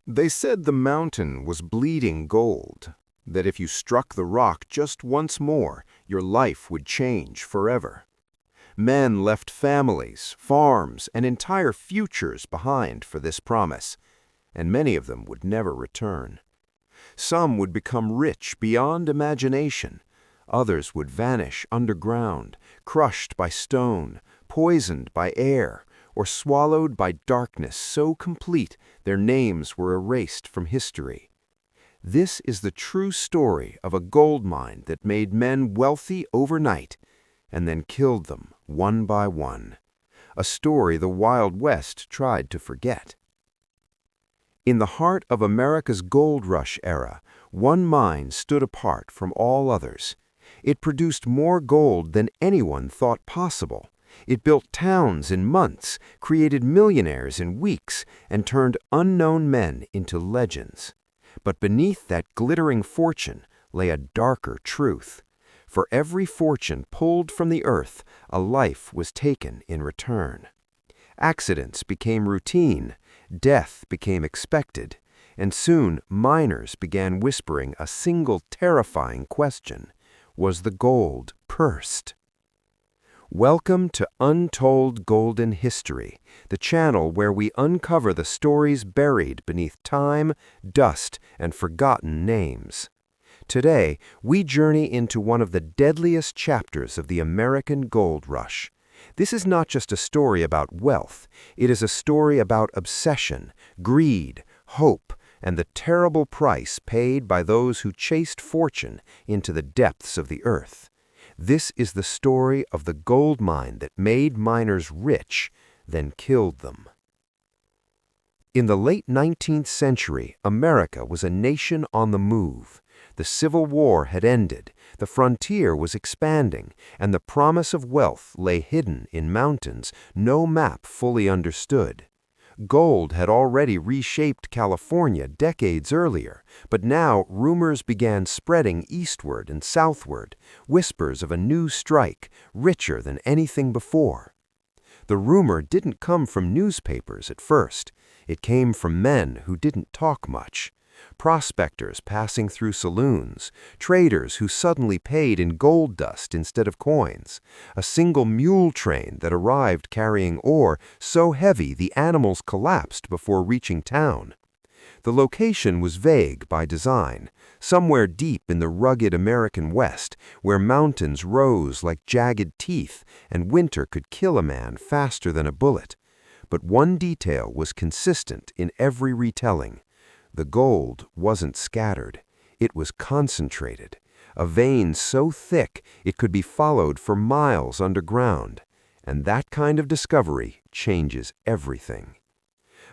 They said the mountain was bleeding gold, that if you struck the rock just once more, your life would change forever. Men left families, farms, and entire futures behind for this promise, and many of them would never return. Some would become rich beyond imagination. Others would vanish underground, crushed by stone, poisoned by air, or swallowed by darkness so complete their names were erased from history. This is the true story of a gold mine that made men wealthy overnight and then killed them one by one. A story the Wild West tried to forget. In the heart of America's gold rush era, one mine stood apart from all others. It produced more gold than anyone thought possible. It built towns in months, created millionaires in weeks, and turned unknown men into legends. But beneath that glittering fortune lay a darker truth. For every fortune pulled from the earth, a life was taken in return. Accidents became routine, death became expected, and soon miners began whispering a single terrifying question: was the gold pursed? Welcome to Untold Golden History, the channel where we uncover the stories buried beneath time, dust, and forgotten names. Today, we journey into one of the deadliest chapters of the American gold rush. This is not just a story about wealth, it is a story about obsession, greed, hope, and the terrible price paid by those who chased fortune into the depths of the earth. This is the story of the gold mine that made miners rich, then killed them. In the late 19th century, America was a nation on the move. The Civil War had ended, the frontier was expanding, and the promise of wealth lay hidden in mountains no map fully understood. Gold had already reshaped California decades earlier, but now rumors began spreading eastward and southward, whispers of a new strike, richer than anything before. The rumor didn't come from newspapers at first. It came from men who didn't talk much. Prospectors passing through saloons, traders who suddenly paid in gold dust instead of coins, a single mule train that arrived carrying ore so heavy the animals collapsed before reaching town. The location was vague by design, somewhere deep in the rugged American West, where mountains rose like jagged teeth and winter could kill a man faster than a bullet. But one detail was consistent in every retelling. The gold wasn't scattered. It was concentrated, a vein so thick it could be followed for miles underground. And that kind of discovery changes everything.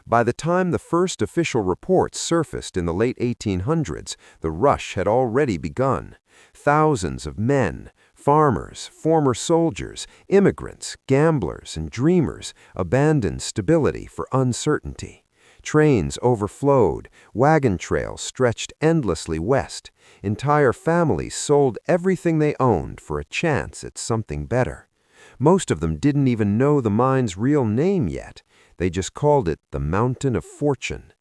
By the time the first official reports surfaced in the late 1800s, the rush had already begun. Thousands of men, farmers, former soldiers, immigrants, gamblers, and dreamers abandoned stability for uncertainty. Trains overflowed, wagon trails stretched endlessly west. Entire families sold everything they owned for a chance at something better. Most of them didn't even know the mine's real name yet. They just called it the Mountain of Fortune.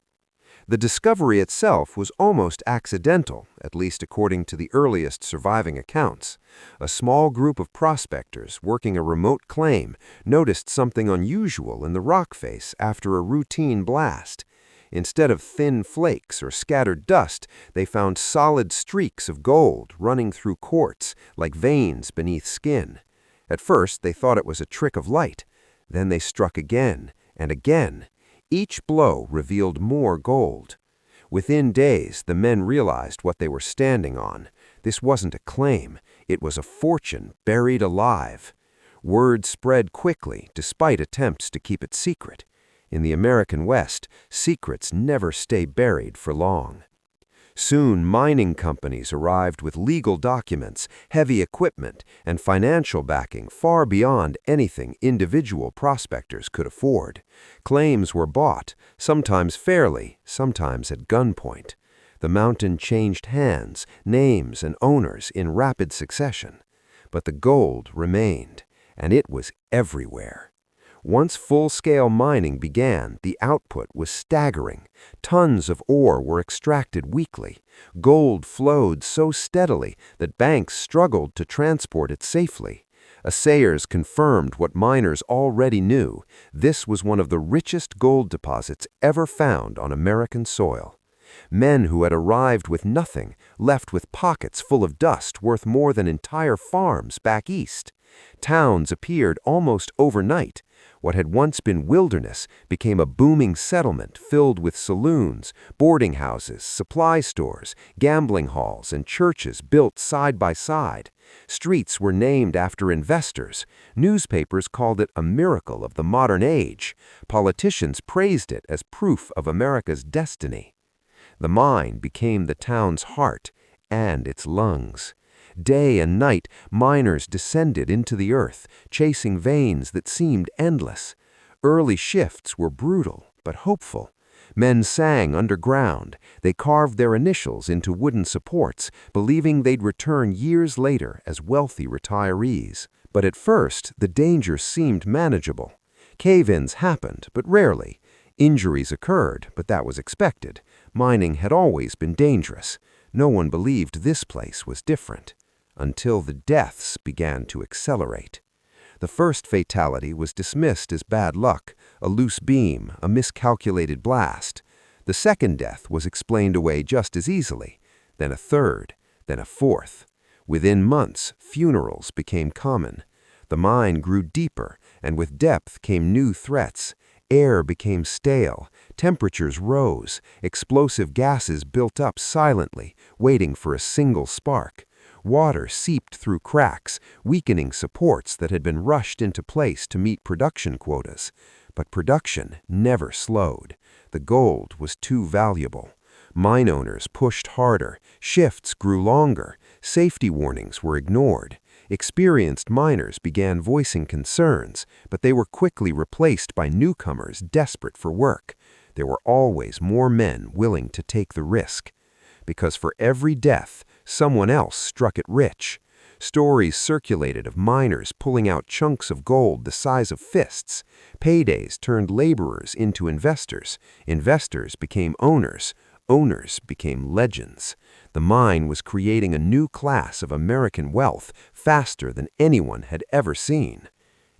The discovery itself was almost accidental, at least according to the earliest surviving accounts. A small group of prospectors working a remote claim noticed something unusual in the rock face after a routine blast. Instead of thin flakes or scattered dust, they found solid streaks of gold running through quartz like veins beneath skin. At first, they thought it was a trick of light. Then they struck again and again. Each blow revealed more gold. Within days, the men realized what they were standing on. This wasn't a claim. It was a fortune buried alive. Word spread quickly, despite attempts to keep it secret. In the American West, secrets never stay buried for long. Soon, mining companies arrived with legal documents, heavy equipment, and financial backing far beyond anything individual prospectors could afford. Claims were bought, sometimes fairly, sometimes at gunpoint. The mountain changed hands, names, and owners in rapid succession. But the gold remained, and it was everywhere. Once full-scale mining began, the output was staggering. Tons of ore were extracted weekly. Gold flowed so steadily that banks struggled to transport it safely. Assayers confirmed what miners already knew. This was one of the richest gold deposits ever found on American soil. Men who had arrived with nothing, left with pockets full of dust worth more than entire farms back east. Towns appeared almost overnight. What had once been wilderness became a booming settlement filled with saloons, boarding houses, supply stores, gambling halls, and churches built side by side. Streets were named after investors. Newspapers called it a miracle of the modern age. Politicians praised it as proof of America's destiny. The mine became the town's heart and its lungs. Day and night, miners descended into the earth, chasing veins that seemed endless. Early shifts were brutal, but hopeful. Men sang underground. They carved their initials into wooden supports, believing they'd return years later as wealthy retirees. But at first, the danger seemed manageable. Cave-ins happened, but rarely. Injuries occurred, but that was expected. Mining had always been dangerous. No one believed this place was different. Until the deaths began to accelerate. The first fatality was dismissed as bad luck, a loose beam, a miscalculated blast. The second death was explained away just as easily. Then a third, then a fourth. Within months, funerals became common. The mine grew deeper, and with depth came new threats. Air became stale, temperatures rose, explosive gases built up silently, waiting for a single spark. Water seeped through cracks, weakening supports that had been rushed into place to meet production quotas. But production never slowed. The gold was too valuable. Mine owners pushed harder, shifts grew longer, safety warnings were ignored. Experienced miners began voicing concerns, but they were quickly replaced by newcomers desperate for work. There were always more men willing to take the risk. Because for every death, someone else struck it rich. Stories circulated of miners pulling out chunks of gold the size of fists. Paydays turned laborers into investors. Investors became owners. Owners became legends. The mine was creating a new class of American wealth faster than anyone had ever seen.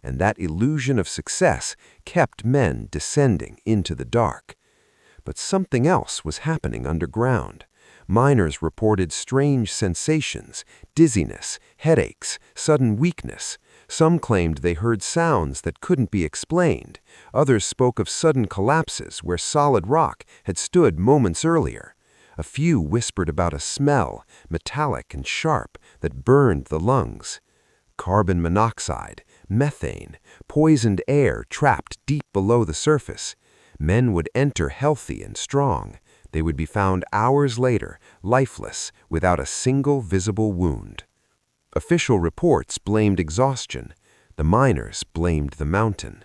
And that illusion of success kept men descending into the dark. But something else was happening underground. Miners reported strange sensations, dizziness, headaches, sudden weakness. Some claimed they heard sounds that couldn't be explained. Others spoke of sudden collapses where solid rock had stood moments earlier. A few whispered about a smell, metallic and sharp, that burned the lungs. Carbon monoxide, methane, poisoned air trapped deep below the surface. Men would enter healthy and strong. They would be found hours later, lifeless, without a single visible wound. Official reports blamed exhaustion. The miners blamed the mountain.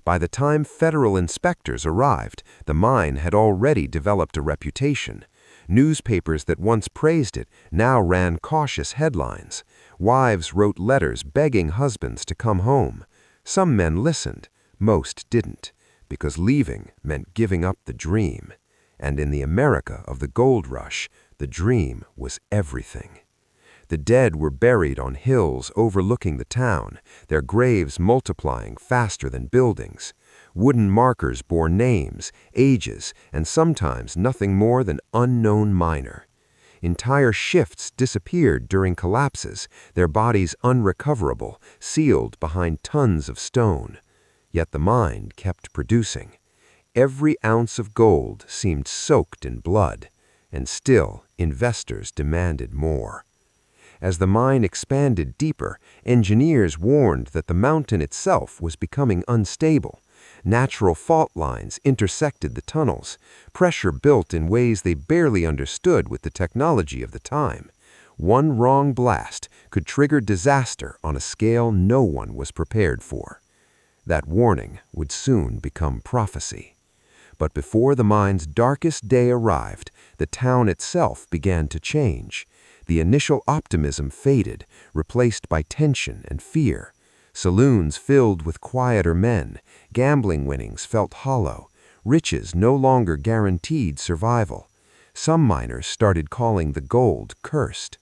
By the time federal inspectors arrived, the mine had already developed a reputation. Newspapers that once praised it now ran cautious headlines. Wives wrote letters begging husbands to come home. Some men listened, most didn't, because leaving meant giving up the dream. And in the America of the gold rush, the dream was everything. The dead were buried on hills overlooking the town, their graves multiplying faster than buildings. Wooden markers bore names, ages, and sometimes nothing more than unknown miner. Entire shifts disappeared during collapses, their bodies unrecoverable, sealed behind tons of stone. Yet the mine kept producing. Every ounce of gold seemed soaked in blood, and still investors demanded more. As the mine expanded deeper, engineers warned that the mountain itself was becoming unstable. Natural fault lines intersected the tunnels. Pressure built in ways they barely understood with the technology of the time. One wrong blast could trigger disaster on a scale no one was prepared for. That warning would soon become prophecy. But before the mine's darkest day arrived, the town itself began to change. The initial optimism faded, replaced by tension and fear. Saloons filled with quieter men, gambling winnings felt hollow, riches no longer guaranteed survival. Some miners started calling the gold cursed.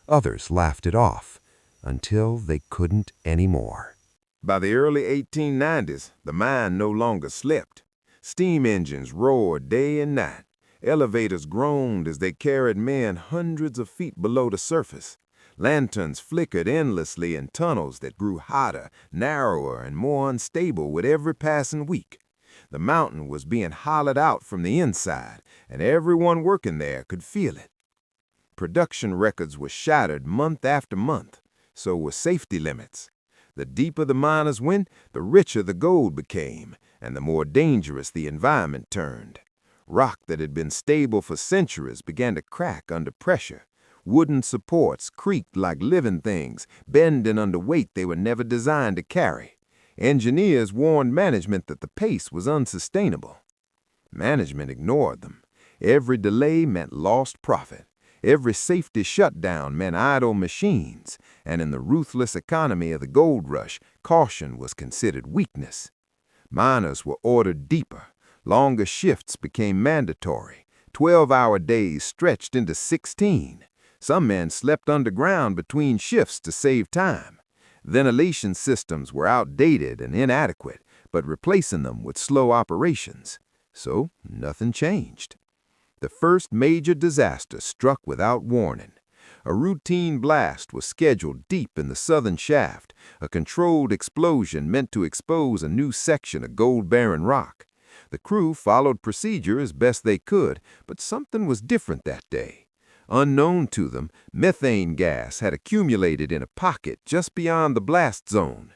Others laughed it off, until they couldn't anymore. By the early 1890s, the mine no longer slept. Steam engines roared day and night. Elevators groaned as they carried men hundreds of feet below the surface. Lanterns flickered endlessly in tunnels that grew hotter, narrower, and more unstable with every passing week. The mountain was being hollowed out from the inside, and everyone working there could feel it. Production records were shattered month after month, so were safety limits. The deeper the miners went, the richer the gold became, and the more dangerous the environment turned. Rock that had been stable for centuries began to crack under pressure. Wooden supports creaked like living things, bending under weight they were never designed to carry. Engineers warned management that the pace was unsustainable. Management ignored them. Every delay meant lost profit. Every safety shutdown meant idle machines, and in the ruthless economy of the gold rush, caution was considered weakness. Miners were ordered deeper. Longer shifts became mandatory. 12-hour days stretched into 16. Some men slept underground between shifts to save time. Ventilation systems were outdated and inadequate, but replacing them with slow operations. So nothing changed. The first major disaster struck without warning. A routine blast was scheduled deep in the southern shaft, a controlled explosion meant to expose a new section of gold-bearing rock. The crew followed procedure as best they could, but something was different that day. Unknown to them, methane gas had accumulated in a pocket just beyond the blast zone.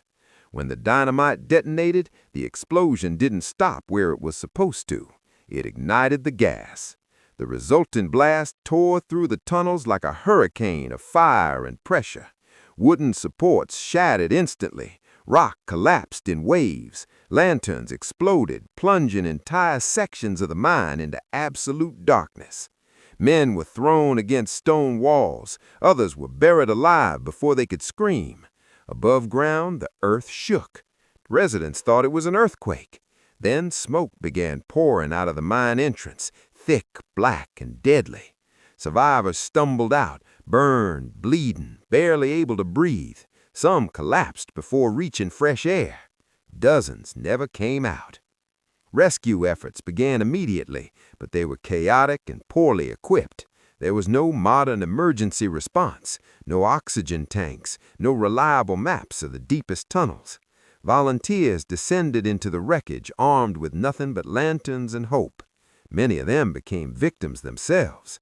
When the dynamite detonated, the explosion didn't stop where it was supposed to. It ignited the gas. The resultant blast tore through the tunnels like a hurricane of fire and pressure. Wooden supports shattered instantly. Rock collapsed in waves. Lanterns exploded, plunging entire sections of the mine into absolute darkness. Men were thrown against stone walls. Others were buried alive before they could scream. Above ground, the earth shook. Residents thought it was an earthquake. Then smoke began pouring out of the mine entrance, thick, black, and deadly. Survivors stumbled out, burned, bleeding, barely able to breathe. Some collapsed before reaching fresh air. Dozens never came out. Rescue efforts began immediately, but they were chaotic and poorly equipped. There was no modern emergency response, no oxygen tanks, no reliable maps of the deepest tunnels. Volunteers descended into the wreckage armed with nothing but lanterns and hope. Many of them became victims themselves.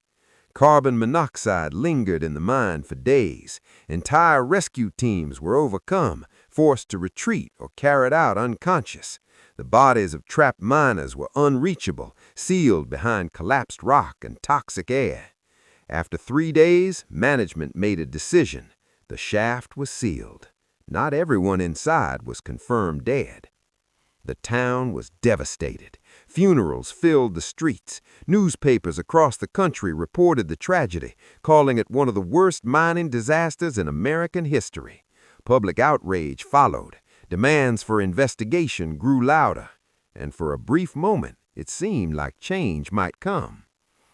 Carbon monoxide lingered in the mine for days. Entire rescue teams were overcome, forced to retreat or carried out unconscious. The bodies of trapped miners were unreachable, sealed behind collapsed rock and toxic air. After 3 days, management made a decision. The shaft was sealed. Not everyone inside was confirmed dead. The town was devastated. Funerals filled the streets. Newspapers across the country reported the tragedy, calling it one of the worst mining disasters in American history. Public outrage followed. Demands for investigation grew louder. And for a brief moment, it seemed like change might come.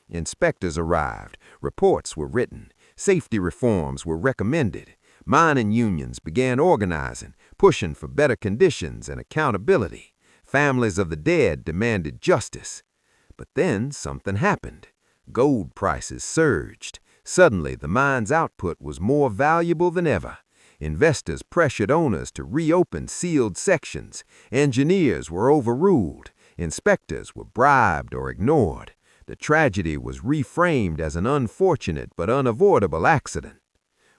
Inspectors arrived. Reports were written. Safety reforms were recommended. Mining unions began organizing, pushing for better conditions and accountability. Families of the dead demanded justice. But then something happened. Gold prices surged. Suddenly, the mine's output was more valuable than ever. Investors pressured owners to reopen sealed sections. Engineers were overruled. Inspectors were bribed or ignored. The tragedy was reframed as an unfortunate but unavoidable accident.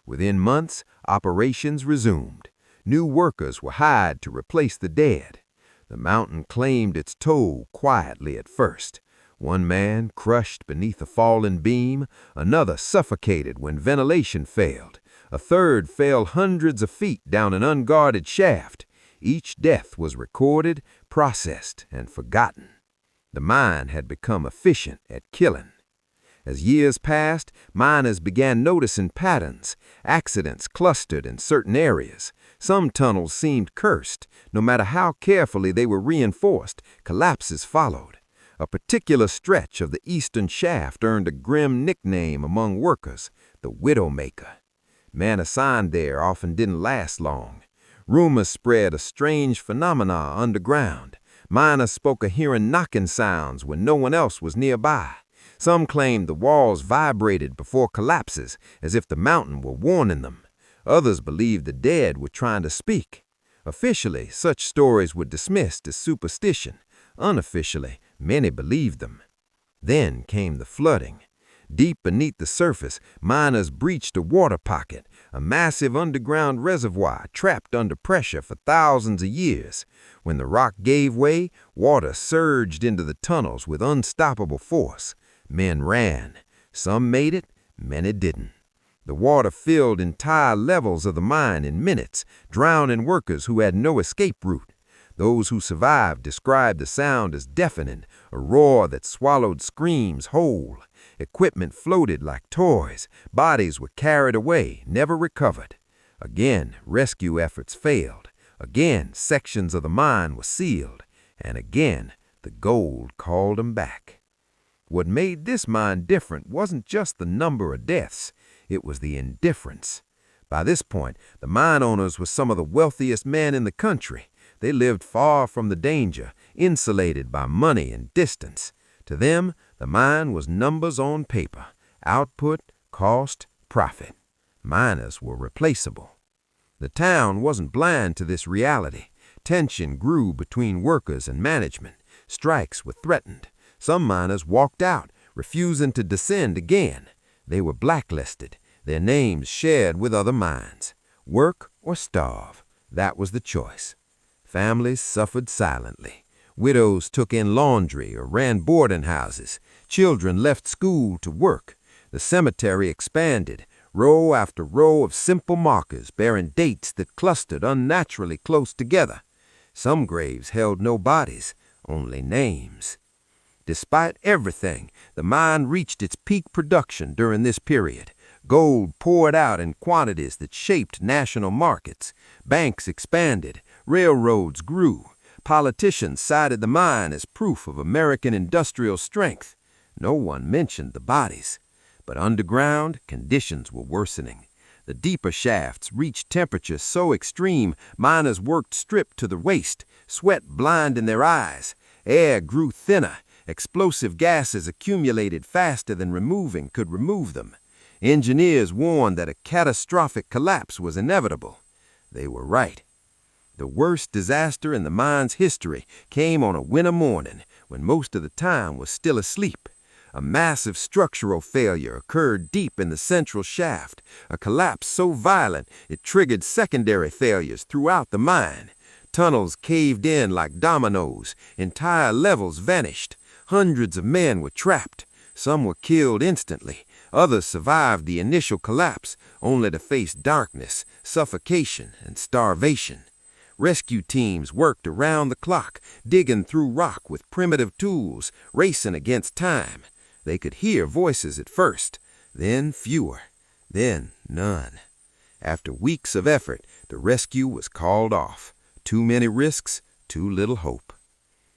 Within months, operations resumed. New workers were hired to replace the dead. The mountain claimed its toll quietly at first. One man crushed beneath a fallen beam, another suffocated when ventilation failed. A third fell hundreds of feet down an unguarded shaft. Each death was recorded, processed, and forgotten. The mine had become efficient at killing. As years passed, miners began noticing patterns. Accidents clustered in certain areas. Some tunnels seemed cursed. No matter how carefully they were reinforced, collapses followed. A particular stretch of the eastern shaft earned a grim nickname among workers, the Widowmaker. Men assigned there often didn't last long. Rumors spread of strange phenomena underground. Miners spoke of hearing knocking sounds when no one else was nearby. Some claimed the walls vibrated before collapses, as if the mountain were warning them. Others believed the dead were trying to speak. Officially, such stories were dismissed as superstition. Unofficially, many believed them. Then came the flooding. Deep beneath the surface, miners breached a water pocket, a massive underground reservoir trapped under pressure for thousands of years. When the rock gave way, water surged into the tunnels with unstoppable force. Men ran. Some made it, many didn't. The water filled entire levels of the mine in minutes, drowning workers who had no escape route. Those who survived described the sound as deafening, a roar that swallowed screams whole. Equipment floated like toys. Bodies were carried away, never recovered. Again, rescue efforts failed. Again, sections of the mine were sealed. And again, the gold called them back. What made this mine different wasn't just the number of deaths. It was the indifference. By this point, the mine owners were some of the wealthiest men in the country. They lived far from the danger, insulated by money and distance. To them, the mine was numbers on paper: output, cost, profit. Miners were replaceable. The town wasn't blind to this reality. Tension grew between workers and management. Strikes were threatened. Some miners walked out, refusing to descend again. They were blacklisted, their names shared with other mines. Work or starve, that was the choice. Families suffered silently. Widows took in laundry or ran boarding houses. Children left school to work. The cemetery expanded, row after row of simple markers bearing dates that clustered unnaturally close together. Some graves held no bodies, only names. Despite everything, the mine reached its peak production during this period. Gold poured out in quantities that shaped national markets. Banks expanded. Railroads grew. Politicians cited the mine as proof of American industrial strength. No one mentioned the bodies. But underground, conditions were worsening. The deeper shafts reached temperatures so extreme, miners worked stripped to the waist, sweat blinding their eyes. Air grew thinner. Explosive gases accumulated faster than removing could remove them. Engineers warned that a catastrophic collapse was inevitable. They were right. The worst disaster in the mine's history came on a winter morning when most of the town was still asleep. A massive structural failure occurred deep in the central shaft, a collapse so violent it triggered secondary failures throughout the mine. Tunnels caved in like dominoes. Entire levels vanished. Hundreds of men were trapped. Some were killed instantly. Others survived the initial collapse, only to face darkness, suffocation, and starvation. Rescue teams worked around the clock, digging through rock with primitive tools, racing against time. They could hear voices at first, then fewer, then none. After weeks of effort, the rescue was called off. Too many risks, too little hope.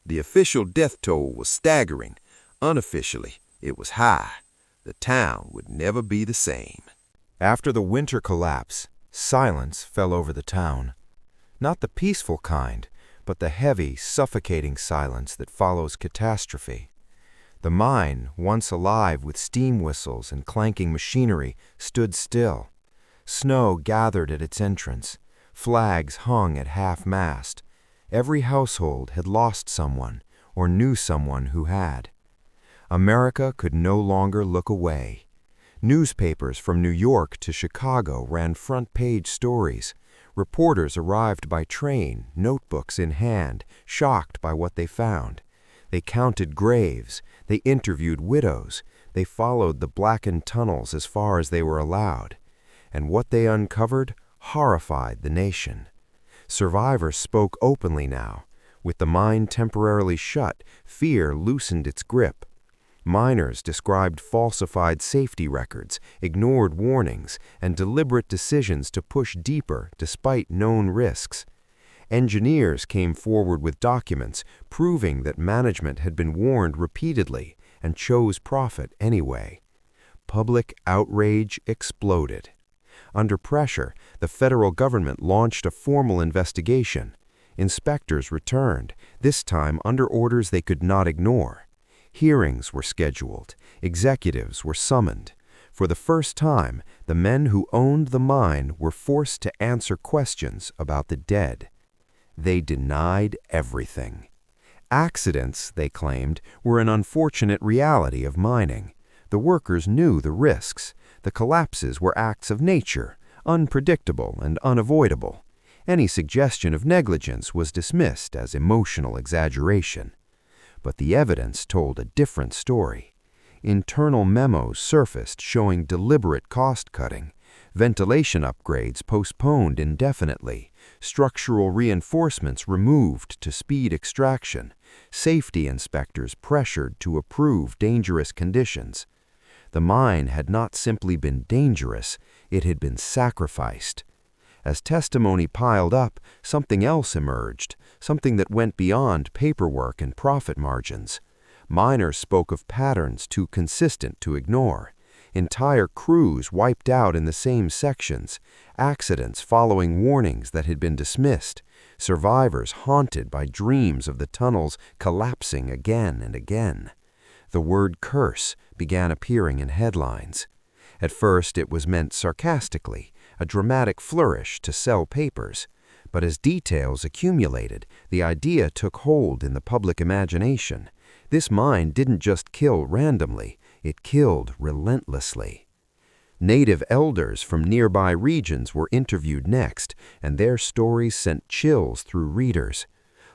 The official death toll was staggering. Unofficially, it was high. The town would never be the same. After the winter collapse, silence fell over the town. Not the peaceful kind, but the heavy, suffocating silence that follows catastrophe. The mine, once alive with steam whistles and clanking machinery, stood still. Snow gathered at its entrance. Flags hung at half-mast. Every household had lost someone or knew someone who had. America could no longer look away. Newspapers from New York to Chicago ran front-page stories. Reporters arrived by train, notebooks in hand, shocked by what they found. They counted graves. They interviewed widows. They followed the blackened tunnels as far as they were allowed. And what they uncovered horrified the nation. Survivors spoke openly now. With the mine temporarily shut, fear loosened its grip. Miners described falsified safety records, ignored warnings, and deliberate decisions to push deeper despite known risks. Engineers came forward with documents proving that management had been warned repeatedly and chose profit anyway. Public outrage exploded. Under pressure, the federal government launched a formal investigation. Inspectors returned, this time under orders they could not ignore. Hearings were scheduled. Executives were summoned. For the first time, the men who owned the mine were forced to answer questions about the dead. They denied everything. Accidents, they claimed, were an unfortunate reality of mining. The workers knew the risks. The collapses were acts of nature, unpredictable and unavoidable. Any suggestion of negligence was dismissed as emotional exaggeration. But the evidence told a different story. Internal memos surfaced showing deliberate cost-cutting, ventilation upgrades postponed indefinitely, structural reinforcements removed to speed extraction, safety inspectors pressured to approve dangerous conditions. The mine had not simply been dangerous, it had been sacrificed. As testimony piled up, something else emerged, something that went beyond paperwork and profit margins. Miners spoke of patterns too consistent to ignore. Entire crews wiped out in the same sections, accidents following warnings that had been dismissed, survivors haunted by dreams of the tunnels collapsing again and again. The word curse began appearing in headlines. At first it was meant sarcastically, a dramatic flourish to sell papers. But as details accumulated, the idea took hold in the public imagination. This mine didn't just kill randomly, it killed relentlessly. Native elders from nearby regions were interviewed next, and their stories sent chills through readers.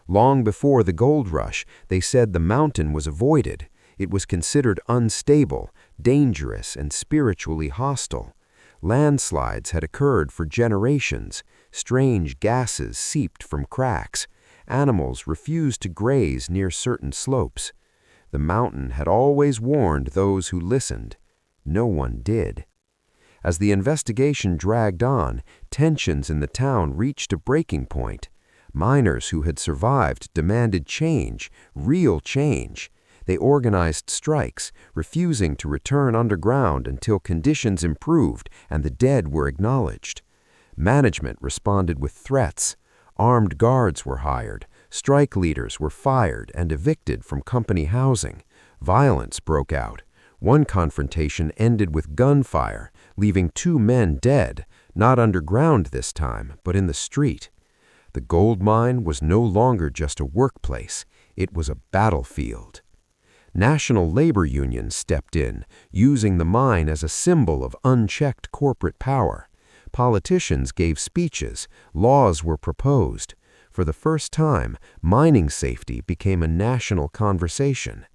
Long before the gold rush, they said the mountain was avoided. It was considered unstable, dangerous, and spiritually hostile. Landslides had occurred for generations. Strange gases seeped from cracks. Animals refused to graze near certain slopes. The mountain had always warned those who listened. No one did. As the investigation dragged on, tensions in the town reached a breaking point. Miners who had survived demanded change, real change. They organized strikes, refusing to return underground until conditions improved and the dead were acknowledged. Management responded with threats. Armed guards were hired. Strike leaders were fired and evicted from company housing. Violence broke out. One confrontation ended with gunfire, leaving 2 men dead, not underground this time, but in the street. The gold mine was no longer just a workplace. It was a battlefield. National labor unions stepped in, using the mine as a symbol of unchecked corporate power. Politicians gave speeches, laws were proposed. For the first time, mining safety became a national conversation.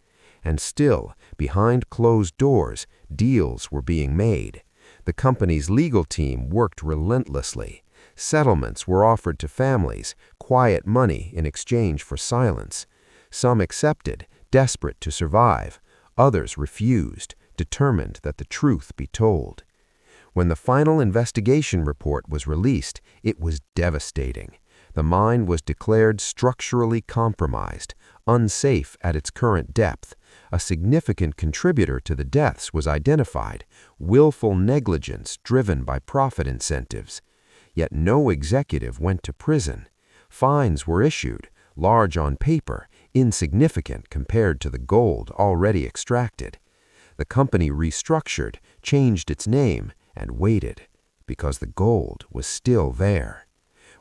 And still, behind closed doors, deals were being made. The company's legal team worked relentlessly. Settlements were offered to families, quiet money in exchange for silence. Some accepted, desperate to survive. Others refused, determined that the truth be told. When the final investigation report was released, it was devastating. The mine was declared structurally compromised, unsafe at its current depth. A significant contributor to the deaths was identified, willful negligence driven by profit incentives. Yet no executive went to prison. Fines were issued, large on paper, insignificant compared to the gold already extracted. The company restructured, changed its name, and waited, because the gold was still there.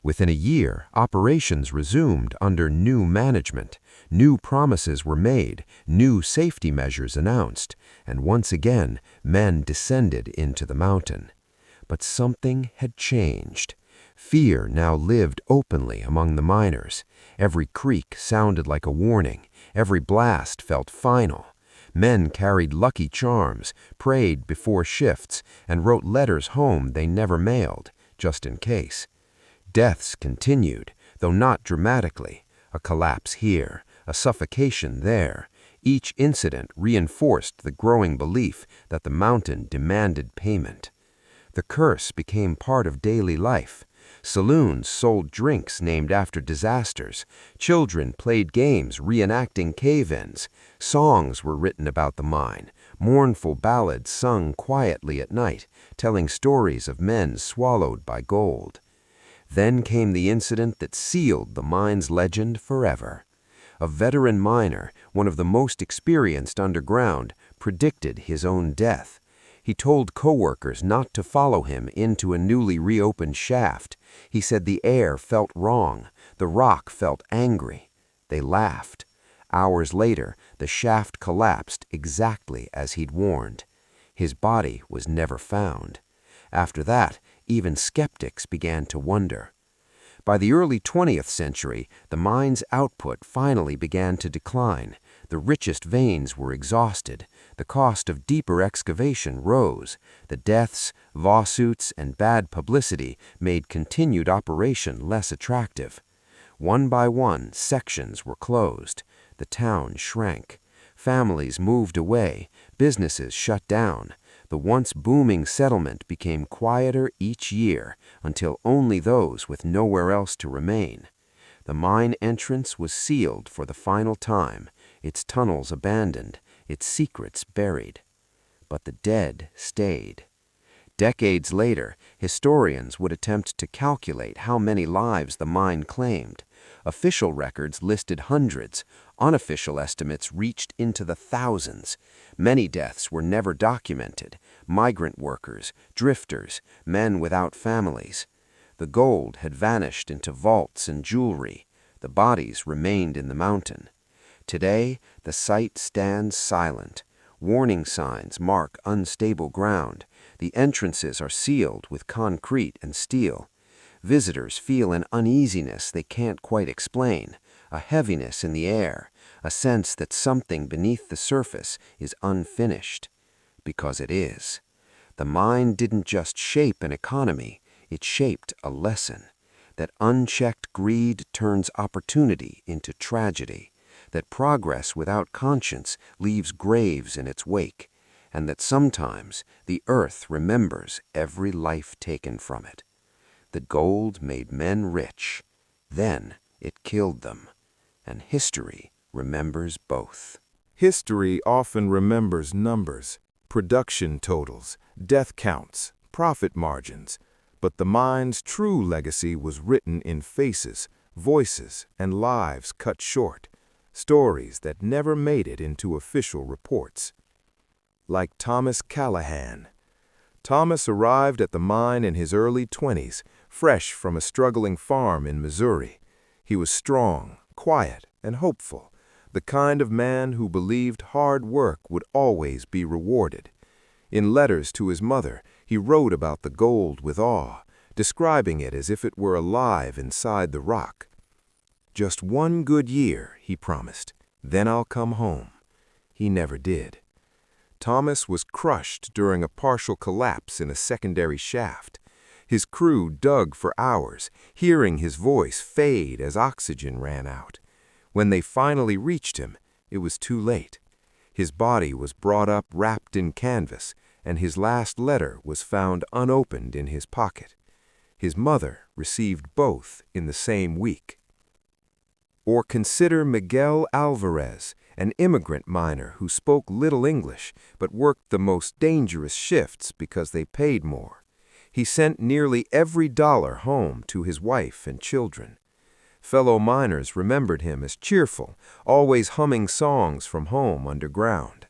Within a year, operations resumed under new management. New promises were made, new safety measures announced, and once again, men descended into the mountain. But something had changed. Fear now lived openly among the miners. Every creak sounded like a warning. Every blast felt final. Men carried lucky charms, prayed before shifts, and wrote letters home they never mailed, just in case. Deaths continued, though not dramatically. A collapse here, a suffocation there. Each incident reinforced the growing belief that the mountain demanded payment. The curse became part of daily life. Saloons sold drinks named after disasters. Children played games reenacting cave-ins. Songs were written about the mine, mournful ballads sung quietly at night, telling stories of men swallowed by gold. Then came the incident that sealed the mine's legend forever. A veteran miner, one of the most experienced underground, predicted his own death. He told coworkers not to follow him into a newly reopened shaft. He said the air felt wrong, the rock felt angry. They laughed. Hours later, the shaft collapsed exactly as he'd warned. His body was never found. After that, even skeptics began to wonder. By the early 20th century, the mine's output finally began to decline. The richest veins were exhausted. The cost of deeper excavation rose. The deaths, lawsuits, and bad publicity made continued operation less attractive. One by one, sections were closed. The town shrank. Families moved away. Businesses shut down. The once booming settlement became quieter each year until only those with nowhere else to remain. The mine entrance was sealed for the final time, its tunnels abandoned, its secrets buried. But the dead stayed. Decades later, historians would attempt to calculate how many lives the mine claimed. Official records listed hundreds. Unofficial estimates reached into the thousands. Many deaths were never documented. Migrant workers, drifters, men without families. The gold had vanished into vaults and jewelry. The bodies remained in the mountain. Today, the site stands silent. Warning signs mark unstable ground. The entrances are sealed with concrete and steel. Visitors feel an uneasiness they can't quite explain, a heaviness in the air, a sense that something beneath the surface is unfinished. Because it is. The mine didn't just shape an economy, it shaped a lesson. That unchecked greed turns opportunity into tragedy. That progress without conscience leaves graves in its wake. And that sometimes the earth remembers every life taken from it. The gold made men rich. Then it killed them. And history remembers both. History often remembers numbers, production totals, death counts, profit margins. But the mine's true legacy was written in faces, voices, and lives cut short. Stories that never made it into official reports. Like Thomas Callahan. Thomas arrived at the mine in his early 20s, fresh from a struggling farm in Missouri. He was strong, quiet, and hopeful, the kind of man who believed hard work would always be rewarded. In letters to his mother, he wrote about the gold with awe, describing it as if it were alive inside the rock. "Just one good year," he promised, "then I'll come home." He never did. Thomas was crushed during a partial collapse in a secondary shaft. His crew dug for hours, hearing his voice fade as oxygen ran out. When they finally reached him, it was too late. His body was brought up wrapped in canvas, and his last letter was found unopened in his pocket. His mother received both in the same week. Or consider Miguel Alvarez, an immigrant miner who spoke little English but worked the most dangerous shifts because they paid more. He sent nearly every dollar home to his wife and children. Fellow miners remembered him as cheerful, always humming songs from home underground.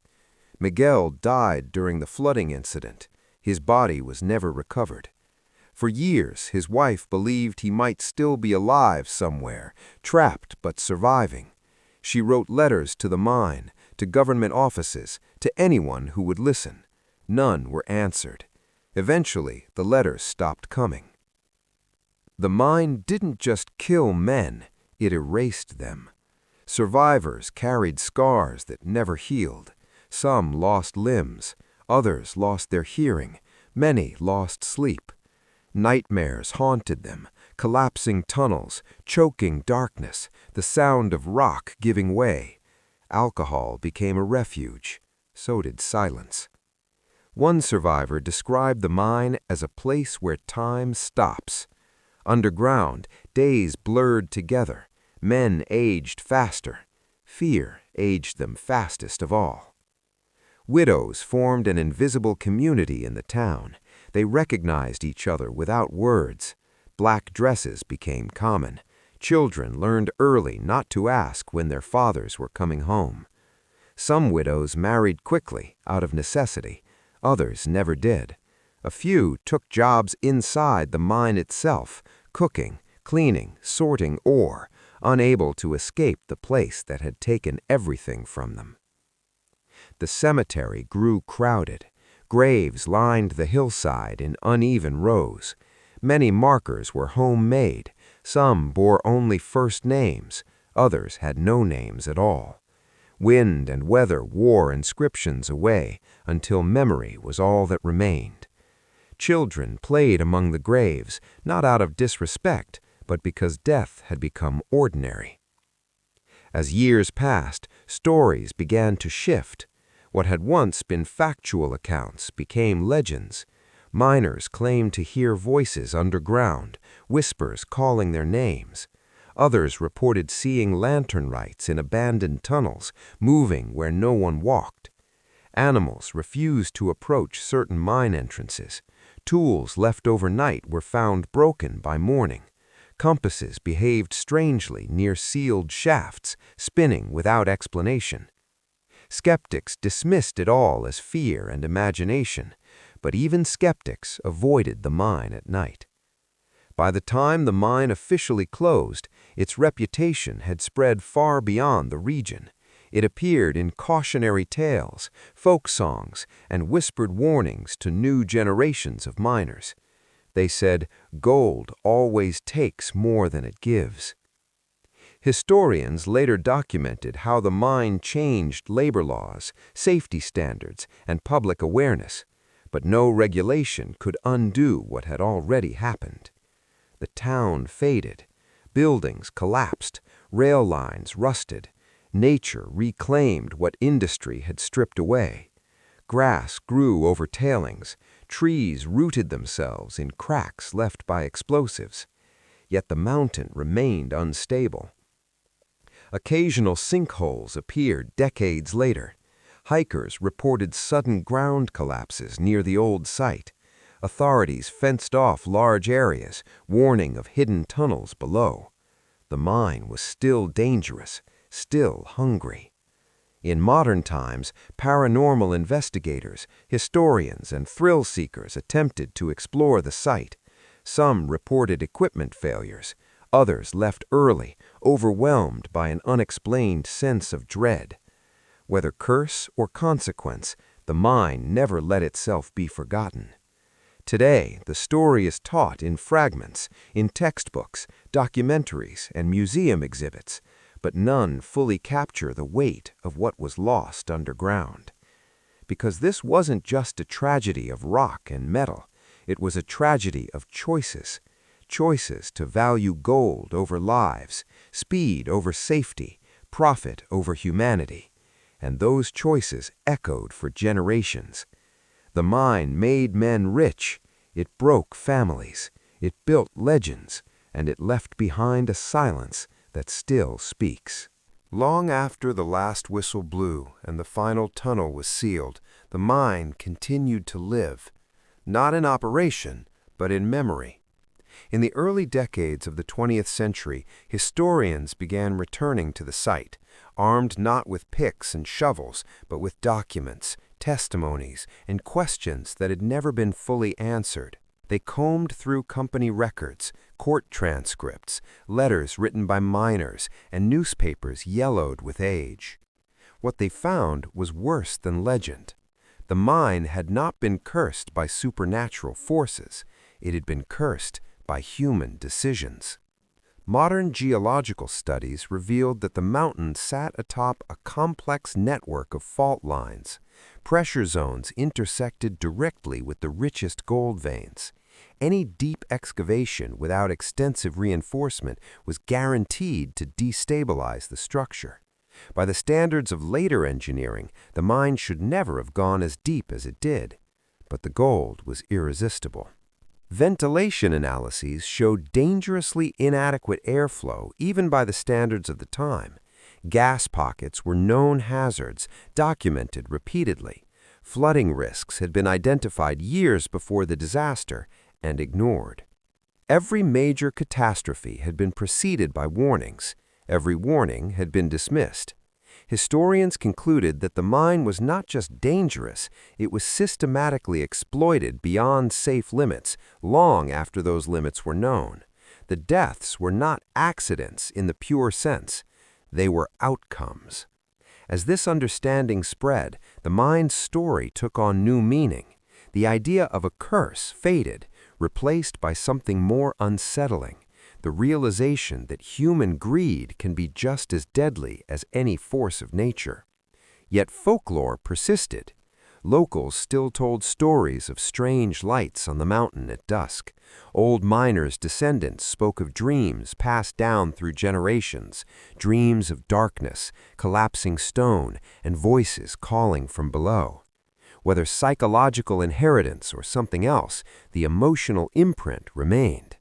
Miguel died during the flooding incident. His body was never recovered. For years, his wife believed he might still be alive somewhere, trapped but surviving. She wrote letters to the mine, to government offices, to anyone who would listen. None were answered. Eventually, the letters stopped coming. The mine didn't just kill men, it erased them. Survivors carried scars that never healed. Some lost limbs, others lost their hearing, many lost sleep. Nightmares haunted them, collapsing tunnels, choking darkness, the sound of rock giving way. Alcohol became a refuge. So did silence. One survivor described the mine as a place where time stops. Underground, days blurred together. Men aged faster. Fear aged them fastest of all. Widows formed an invisible community in the town. They recognized each other without words. Black dresses became common. Children learned early not to ask when their fathers were coming home. Some widows married quickly, out of necessity. Others never did. A few took jobs inside the mine itself, cooking, cleaning, sorting ore, unable to escape the place that had taken everything from them. The cemetery grew crowded. Graves lined the hillside in uneven rows. Many markers were homemade. Some bore only first names. Others had no names at all. Wind and weather wore inscriptions away until memory was all that remained. Children played among the graves, not out of disrespect, but because death had become ordinary. As years passed, stories began to shift. What had once been factual accounts became legends. Miners claimed to hear voices underground, whispers calling their names. Others reported seeing lantern lights in abandoned tunnels, moving where no one walked. Animals refused to approach certain mine entrances. Tools left overnight were found broken by morning. Compasses behaved strangely near sealed shafts, spinning without explanation. Skeptics dismissed it all as fear and imagination, but even skeptics avoided the mine at night. By the time the mine officially closed, its reputation had spread far beyond the region. It appeared in cautionary tales, folk songs, and whispered warnings to new generations of miners. They said, "Gold always takes more than it gives." Historians later documented how the mine changed labor laws, safety standards, and public awareness, but no regulation could undo what had already happened. The town faded. Buildings collapsed. Rail lines rusted. Nature reclaimed what industry had stripped away. Grass grew over tailings. Trees rooted themselves in cracks left by explosives. Yet the mountain remained unstable. Occasional sinkholes appeared decades later. Hikers reported sudden ground collapses near the old site. Authorities fenced off large areas, warning of hidden tunnels below. The mine was still dangerous, still hungry. In modern times, paranormal investigators, historians, and thrill seekers attempted to explore the site. Some reported equipment failures. Others left early, overwhelmed by an unexplained sense of dread. Whether curse or consequence, the mine never let itself be forgotten. Today, the story is taught in fragments, in textbooks, documentaries, and museum exhibits, but none fully capture the weight of what was lost underground. Because this wasn't just a tragedy of rock and metal, it was a tragedy of choices. Choices to value gold over lives, speed over safety, profit over humanity. And those choices echoed for generations. The mine made men rich, it broke families, it built legends, and it left behind a silence that still speaks. Long after the last whistle blew and the final tunnel was sealed, the mine continued to live, not in operation, but in memory. In the early decades of the 20th century, historians began returning to the site, armed not with picks and shovels, but with documents, testimonies, and questions that had never been fully answered. They combed through company records, court transcripts, letters written by miners, and newspapers yellowed with age. What they found was worse than legend. The mine had not been cursed by supernatural forces. It had been cursed by human decisions. Modern geological studies revealed that the mountain sat atop a complex network of fault lines. Pressure zones intersected directly with the richest gold veins. Any deep excavation without extensive reinforcement was guaranteed to destabilize the structure. By the standards of later engineering, the mine should never have gone as deep as it did. But the gold was irresistible. Ventilation analyses showed dangerously inadequate airflow even by the standards of the time. Gas pockets were known hazards, documented repeatedly. Flooding risks had been identified years before the disaster and ignored. Every major catastrophe had been preceded by warnings. Every warning had been dismissed. Historians concluded that the mine was not just dangerous, it was systematically exploited beyond safe limits long after those limits were known. The deaths were not accidents in the pure sense. They were outcomes. As this understanding spread, the mine's story took on new meaning. The idea of a curse faded, replaced by something more unsettling. The realization that human greed can be just as deadly as any force of nature. Yet folklore persisted. Locals still told stories of strange lights on the mountain at dusk. Old miners' descendants spoke of dreams passed down through generations, dreams of darkness, collapsing stone, and voices calling from below. Whether psychological inheritance or something else, the emotional imprint remained.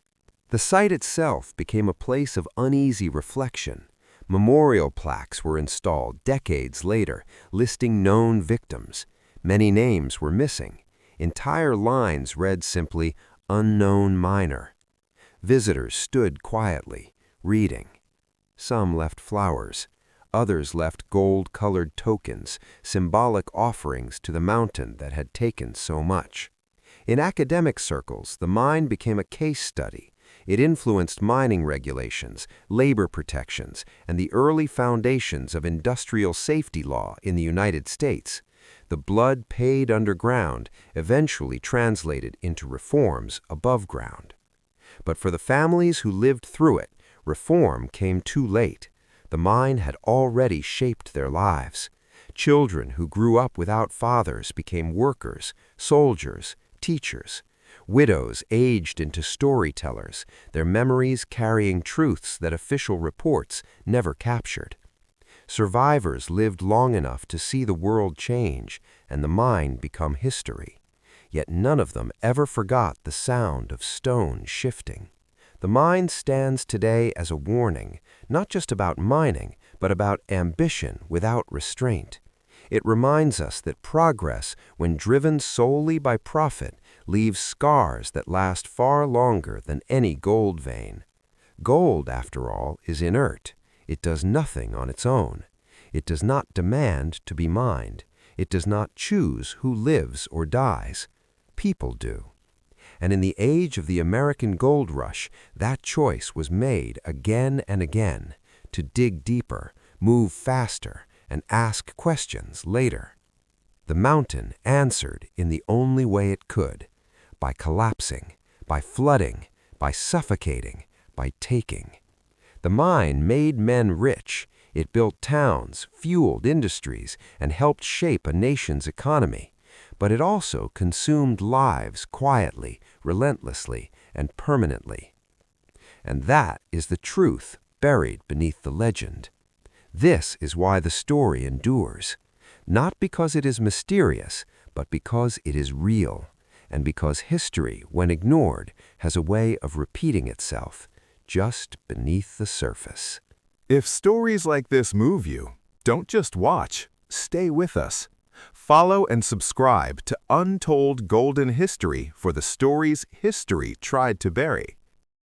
The site itself became a place of uneasy reflection. Memorial plaques were installed decades later, listing known victims. Many names were missing. Entire lines read simply, "Unknown Miner." Visitors stood quietly, reading. Some left flowers. Others left gold-colored tokens, symbolic offerings to the mountain that had taken so much. In academic circles, the mine became a case study. It influenced mining regulations, labor protections, and the early foundations of industrial safety law in the United States. The blood paid underground eventually translated into reforms above ground. But for the families who lived through it, reform came too late. The mine had already shaped their lives. Children who grew up without fathers became workers, soldiers, teachers. Widows aged into storytellers, their memories carrying truths that official reports never captured. Survivors lived long enough to see the world change and the mine become history. Yet none of them ever forgot the sound of stone shifting. The mine stands today as a warning, not just about mining, but about ambition without restraint. It reminds us that progress, when driven solely by profit, leaves scars that last far longer than any gold vein. Gold, after all, is inert. It does nothing on its own. It does not demand to be mined. It does not choose who lives or dies. People do. And in the age of the American gold rush, that choice was made again and again, to dig deeper, move faster, and ask questions later. The mountain answered in the only way it could, by collapsing, by flooding, by suffocating, by taking. The mine made men rich. It built towns, fueled industries, and helped shape a nation's economy. But it also consumed lives quietly, relentlessly, and permanently. And that is the truth buried beneath the legend. This is why the story endures, not because it is mysterious, but because it is real, and because history, when ignored, has a way of repeating itself just beneath the surface. If stories like this move you, don't just watch, stay with us. Follow and subscribe to Untold Golden History for the stories history tried to bury.